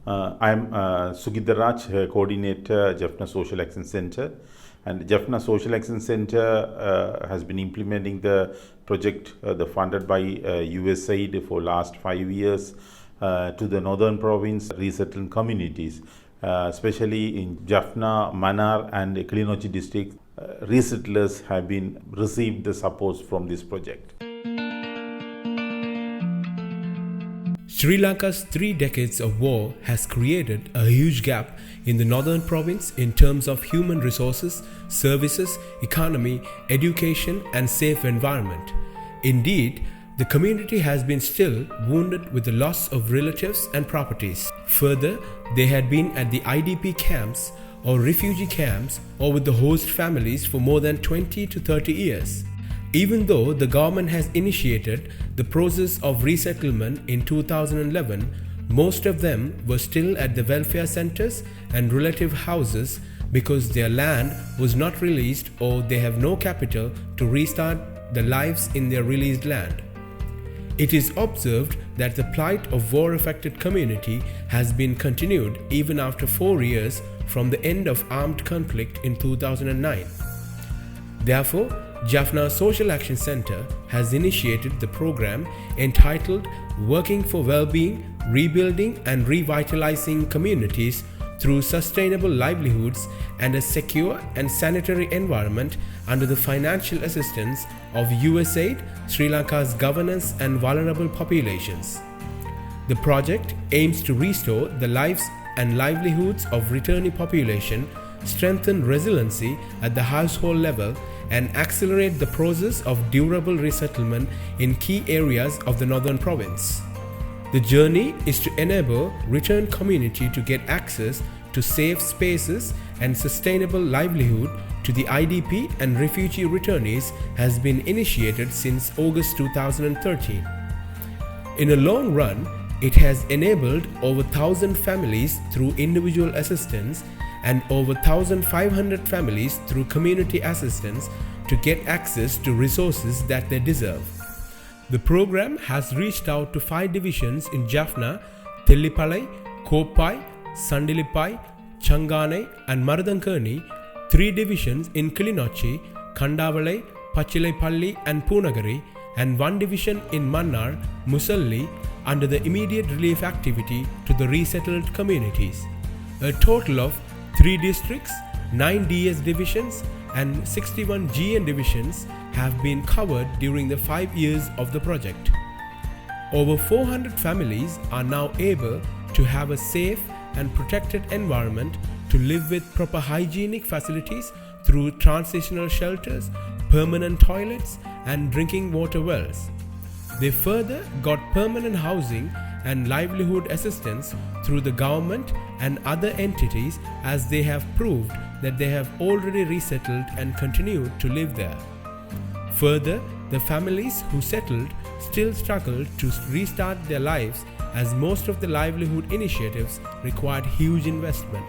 I'm Sugitharaj, Coordinator, Jaffna Social Action Center. And Jaffna Social Action Center has been implementing the project funded by USAID for last 5 years to the northern province resettled communities, especially in Jaffna, Mannar and Kilinochchi districts. Resettlers have been received the support from this project. Sri Lanka's 3 decades of war has created a huge gap in the northern province in terms of human resources, services, economy, education and safe environment. Indeed, the community has been still wounded with the loss of relatives and properties. Further, they had been at the IDP camps or refugee camps or with the host families for more than 20 to 30 years. Even though the government has initiated the process of resettlement in 2011, most of them were still at the welfare centers and relative houses because their land was not released or they have no capital to restart their lives in their released land. It is observed that the plight of war-affected community has been continued even after 4 years from the end of armed conflict in 2009. Therefore, Jaffna Social Action Center has initiated the program entitled Working for Wellbeing, Rebuilding and Revitalizing Communities through Sustainable Livelihoods and a Secure and Sanitary Environment under the financial assistance of USAID, Sri Lanka's Governance and Vulnerable Populations. The project aims to restore the lives and livelihoods of returning population, strengthen resiliency at the household level, and accelerate the process of durable resettlement in key areas of the northern province. The journey is to enable returned community to get access to safe spaces and sustainable livelihood to the IDP and refugee returnees has been initiated since August 2013. In a long run, it has enabled over 1,000 families through individual assistance and over 1,500 families through community assistance to get access to resources that they deserve. The program has reached out to 5 divisions in Jaffna, Tellipalai, Koppai, Sandilipai, Changane and Marudankerni, 3 divisions in Kilinochchi, Kandavalai, Pachilaipalli and Punagari, and 1 division in Mannar, Musalli, under the immediate relief activity to the resettled communities. A total of 3 districts, 9 DS divisions and 61 GN divisions have been covered during the 5 years of the project. Over 400 families are now able to have a safe and protected environment to live with proper hygienic facilities through transitional shelters, permanent toilets and drinking water wells. They further got permanent housing and livelihood assistance through the government and other entities as they have proved that they have already resettled and continue to live there. Further, the families who settled still struggle to restart their lives as most of the livelihood initiatives required huge investment.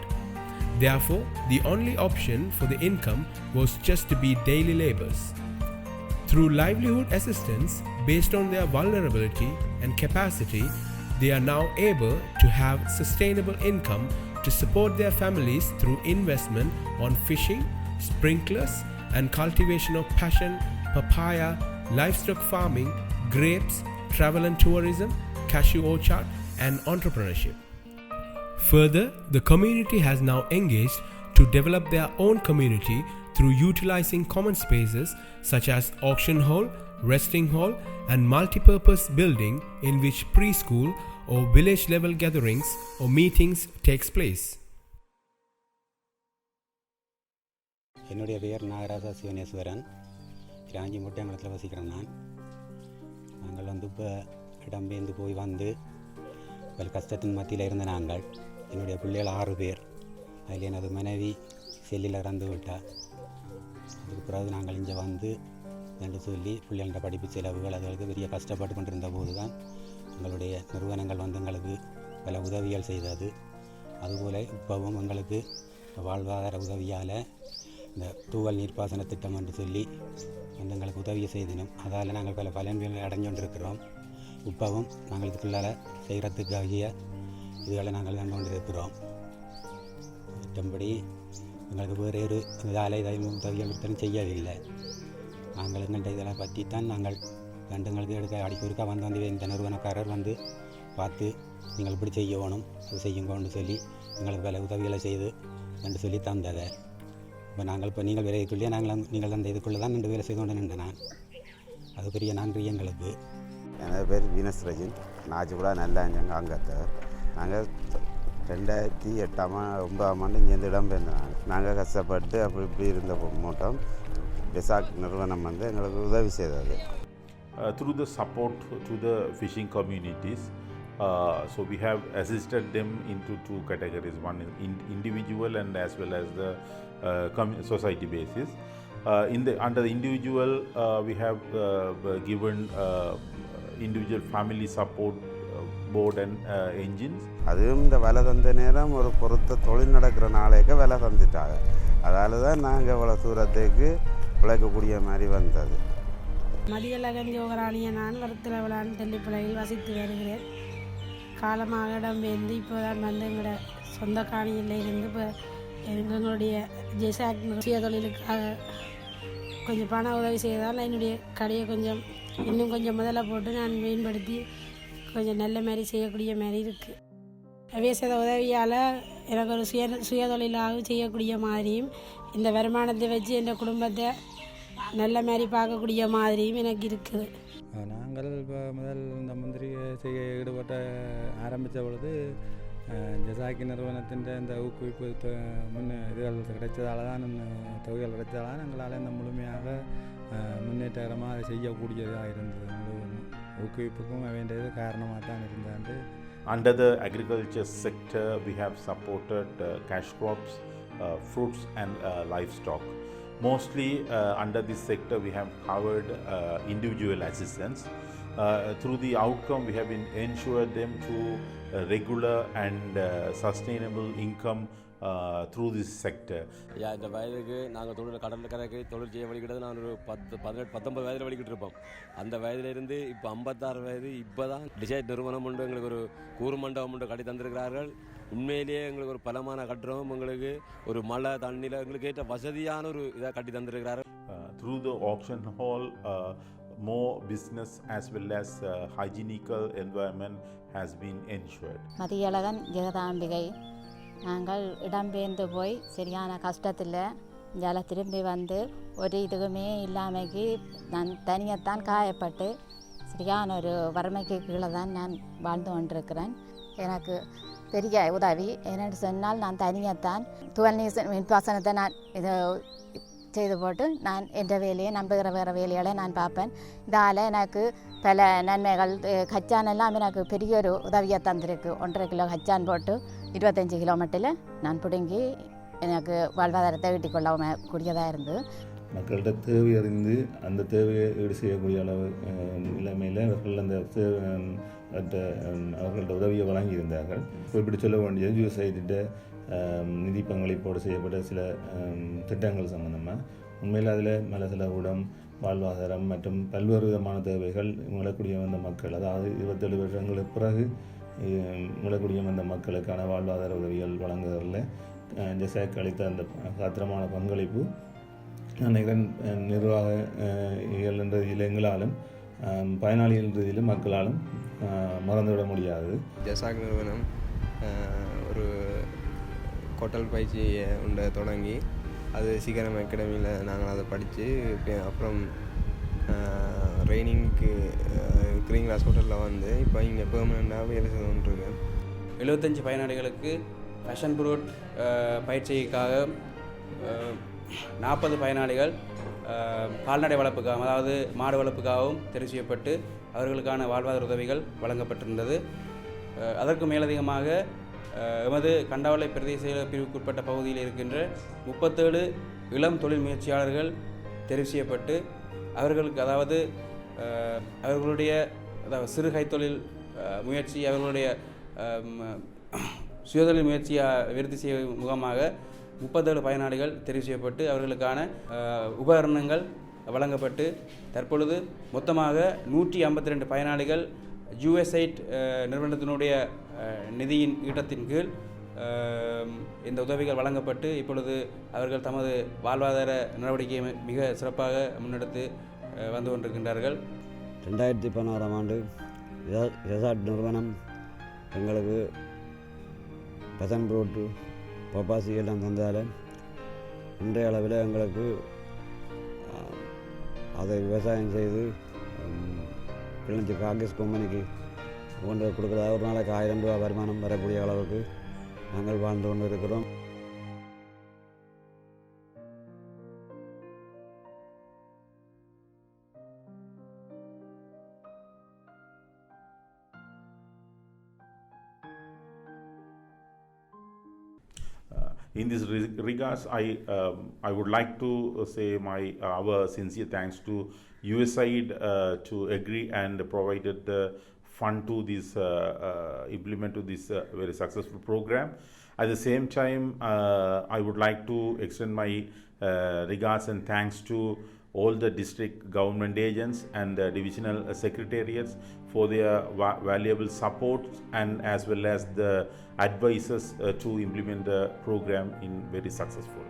Therefore, the only option for the income was just to be daily laborers. Through livelihood assistance based on their vulnerability and capacity, they are now able to have sustainable income to support their families through investment on fishing, sprinklers, and cultivation of passion, papaya, livestock farming, grapes, travel and tourism, cashew orchard, and entrepreneurship. Further, the community has now engaged to develop their own community through utilizing common spaces such as auction hall, resting hall, and multi-purpose building in which preschool or village level gatherings or meetings takes place. என்னுடைய பெயர் நாகராஜா சிவனேஸ்வரன். கிராஞ்சி முட்டையங்குளத்தில் வசிக்கிறேன் நான். நாங்கள் இப்போ இடம்பெயர்ந்து போய் பல கஷ்டத்தின் மத்தியில் இருந்த நாங்கள். என்னுடைய பிள்ளைகள் 6 பேர். அதில் எனது மனைவி செல்லில் இறந்து விட்டார். அதுக்கு பிறகு நாங்கள் இங்கே என்று சொல்லி பிள்ளைகளோட படிப்பு செலவுகள் அதுகளுக்கு பெரிய கஷ்டப்பட்டு கொண்டிருந்த போது தான் எங்களுடைய நிறுவனங்கள் எங்களுக்கு பல உதவிகள் செய்தது. அதுபோல் இப்போவும் எங்களுக்கு வாழ்வாதார உதவியால் இந்த தூவல் நீர்ப்பாசன திட்டம் என்று சொல்லி எங்களுக்கு உதவியை செய்தினோம். அதால் நாங்கள் பல பலன்களை அடைஞ்சு கொண்டிருக்கிறோம். இப்போவும் நாங்கள் இதுக்குள்ளால் செய்கிறதுக்காகிய இதுகளை நாங்கள் கண்டு கொண்டிருக்கிறோம். மற்றபடி எங்களுக்கு வேறு ஒரு இதால் உதவிகள் ஒருத்தரும் செய்யவில்லை. நாங்கள் எங்கள்கிட்ட இதெல்லாம் பற்றித்தான் நாங்கள் எங்களுக்கு அடிக்கொருக்கா வந்து இந்த நிறுவனக்காரர் வந்து பார்த்து நீங்கள் இப்படி செய்யணும் அது செய்யுங்கன்னு சொல்லி எங்களுக்கு பல உதவிகளை செய்து என்று சொல்லி தந்ததை. இப்போ நீங்கள் வேலை இதுக்குள்ளேயே நீங்கள் அந்த இதுக்குள்ளே தான் ரெண்டு வேலை செய்து கொண்டு நின்று நான் அது பெரிய நன்றி எங்களுக்கு. எனது பேர் வீனஸ் ரஜின். நாஜுகுலா நல்லா எங்கள் அங்கத்தை நாங்கள் 2008-9 இங்கேருந்து இடம்பெயர்ந்தோம். நாங்கள் கஷ்டப்பட்டு அப்படி இப்படி இருந்த மூட்டம் JSAC நிறுவனம் வந்து எங்களுக்கு உதவி செய்தது. Through the support to the fishing communities, so we have assisted them into two categories. One is individual and as well as the society basis. Under the individual, we have given individual family support board and engines. அதுவும் இந்த வேலை தந்த நேரம் ஒரு பொறுத்த தொழில் நடக்கிற நாளைக்கு வேலை தந்துட்டாங்க. அதால் தான் நாங்கள் இவ்வளோ தூரத்துக்கு உழைக்கக்கூடிய மாதிரி வந்தது. மதியழகன் யோகராணியை நான் வருத்தல விழான் தெல்லிப்பிள்ளையில் வசித்து வருகிறேன். காலமாக இடம்பெயர்ந்து இப்போ தான் வந்து எங்களோட சொந்த காணியில் இருந்து இப்போ எங்களுடைய JSAC சுய தொழிலுக்காக கொஞ்சம் பண உதவி செய்தால் என்னுடைய கடையை கொஞ்சம் இன்னும் கொஞ்சம் முதல்ல போட்டு நான் மேம்படுத்தி கொஞ்சம் நல்ல மாதிரி செய்யக்கூடிய மாதிரி இருக்குது. செய்த உதவியால் எனக்கு ஒரு சுய தொழிலாக செய்யக்கூடிய மாதிரியும் இந்த வருமானத்தை வச்சு என் குடும்பத்தை நல்ல மாதிரி பார்க்கக்கூடிய மாதிரியும் எனக்கு இருக்குது. நாங்கள் இப்போ முதல் இந்த முந்திரி செய்ய ஈடுபட்ட ஆரம்பித்த பொழுது JSAC நிறுவனத்தின் இந்த ஊக்குவிப்பு இதுகள் கிடைத்ததால் தான் தொகைகள் கிடைத்ததால் தான் எங்களால் இந்த முழுமையாக முன்னேற்றகரமாக அதை செய்யக்கூடியதாக இருந்தது. ஊக்குவிப்புக்கும் வேண்டியது காரணமாக தான் இருந்தாண்டு. Under the agriculture sector, we have supported cash crops, fruits and livestock. Mostly under this sector, we have covered individual assistance. Through the outcome, we have ensured them to regular and sustainable income through this sector. இந்த வயதுக்கு நாங்கள் கடற்கரைக்கு தொழில் செய்ய வழிகிட்டது நான் ஒரு 19 வயதில் வழிகிட்டு இருப்போம். அந்த வயதிலிருந்து இப்போ 56 வயது. இப்போ தான் டிசைட் நிறுவனம் உண்டு எங்களுக்கு ஒரு கூறு மண்டபம் உண்டு கட்டி தந்திருக்கிறார்கள். உண்மையிலேயே எங்களுக்கு ஒரு பலமான கட்டுறோம். எங்களுக்கு ஒரு மழை தண்ணியில் எங்களுக்கு ஏற்ற வசதியான ஒரு இதாக கட்டி தந்திருக்கிறார்கள். Through the auction hall, more business as well as hygienical environment has been ensured. Mathiyazhagan Jegathambigai. நாங்கள் இடம்பெயர்ந்து போய் சரியான கஷ்டத்தில் இங்கே திரும்பி வந்து ஒரு இதுவுமே இல்லாமைக்கு நான் தனியத்தான் காயப்பட்டு சரியான ஒரு வறுமைக்கு கீழே தான் நான் வாழ்ந்து கொண்டிருக்கிறேன். எனக்கு பெரிய உதவி என்னென்னு சொன்னால் நான் தனியத்தான் துவல் நீர் மின்பாசனத்தை நான் இதை செய்து போட்டு நான் என்ற வேலையை நம்புகிற வேறு வேலைகளை நான் பார்ப்பேன். இதால் எனக்கு பல நன்மைகள் கச்சான் எல்லாம் எனக்கு பெரிய ஒரு உதவியை தந்திருக்கு. 1.5 கிலோ கச்சான் போட்டு 25 கிலோமீட்டரில் நான் பிடுங்கி எனக்கு வாழ்வாதாரத்தை ஈட்டிக்கொள்ள கூடியதாக இருந்தது. மக்கள்கிட்ட தேவை அறிந்து அந்த தேவையை ஈடு செய்யக்கூடிய அளவு நிலைமையில் அவர்கள் அந்த அவர்களோட உதவியை வழங்கியிருந்தார்கள். குறிப்பிட்டு சொல்ல வேண்டியது USAID நிதி பங்களிப்போடு செய்யப்பட்ட சில திட்டங்கள் சம்பந்தமாக உண்மையில் அதில் மலசல ஊடம் வாழ்வாதாரம் மற்றும் பல்வேறு விதமான தேவைகள் முழக்கூடிய வந்த மக்கள், அதாவது 27 வருடங்களுக்கு பிறகு முழக்கூடிய வந்த மக்களுக்கான வாழ்வாதார உதவிகள் வழங்குவதில் JSAC அளித்த அந்த காத்திரமான பங்களிப்பு நினைக்கிறேன் நிர்வாக என்ற ரீதியில் எங்களாலும் பயனாளிகள் ரீதியிலும் மக்களாலும் மறந்துவிட முடியாது. JSAC நிறுவனம் ஒரு ஹோட்டல் பயிற்சி உண்டை தொடங்கி அது சீக்கிரம் அகாடமியில் நாங்கள் அதை படித்து அப்புறம் ட்ரைனிங்க்கு க்ரீன் கிளாஸ் ஹோட்டலில் வந்து இப்போ இங்கே பெர்மனெண்ட்டாக வேலை செய்து கொண்டிருக்கேன். 75 பயனாளிகளுக்கு ஃபேஷன் ப்ரூட் பயிற்சிக்காக 40 பயனாளிகள் கால்நடை வளர்ப்புக்காக, அதாவது மாடு வளர்ப்புக்காகவும் தெரிவு செய்யப்பட்டு அவர்களுக்கான வாழ்வாதார உதவிகள் வழங்கப்பட்டிருந்தது. அதற்கு மேலதிகமாக எமது கண்டாவளை பிரதேச பிரிவுக்குட்பட்ட பகுதியில் இருக்கின்ற 37 இளம் தொழில் முயற்சியாளர்கள் தெரிவு செய்யப்பட்டு அவர்களுக்கு, அதாவது அவர்களுடைய சிறு கைத்தொழில் முயற்சி, அவர்களுடைய சுயதொழில் முயற்சியை விருத்தி செய்யும் முகமாக 37 பயனாளிகள் தெரிவு செய்யப்பட்டு அவர்களுக்கான உபகரணங்கள் வழங்கப்பட்டு தற்பொழுது மொத்தமாக 152 பயனாளிகள் USAID நிறுவனத்தினுடைய நிதியின் ஈட்டத்தின் கீழ் இந்த உதவிகள் வழங்கப்பட்டு இப்பொழுது அவர்கள் தமது வாழ்வாதார நடவடிக்கையை மிக சிறப்பாக முன்னெடுத்து வந்து கொண்டிருக்கின்றார்கள். 2016ஆம் ஆண்டு JSAC நிறுவனம் எங்களுக்கு பசன் புரோட்டு பப்பாசி எல்லாம் தந்தால் இன்றைய அளவில் எங்களுக்கு அதை விவசாயம் செய்து கிளஞ்சி காங்கிரஸ் கம்பெனிக்கு கொண்டு கொடுக்குறதா ஒரு நாளைக்கு 1000 ரூபா வருமானம் வரக்கூடிய அளவுக்கு நாங்கள் வாழ்ந்து கொண்டு இருக்கிறோம். In this regards, I would like to say our sincere thanks to USAID to agree and provided the fund to this implement to this very successful program. At the same time, I would like to extend my regards and thanks to all the district government agents and the divisional secretariats for their valuable support and as well as the advisors to implement the program in very successful.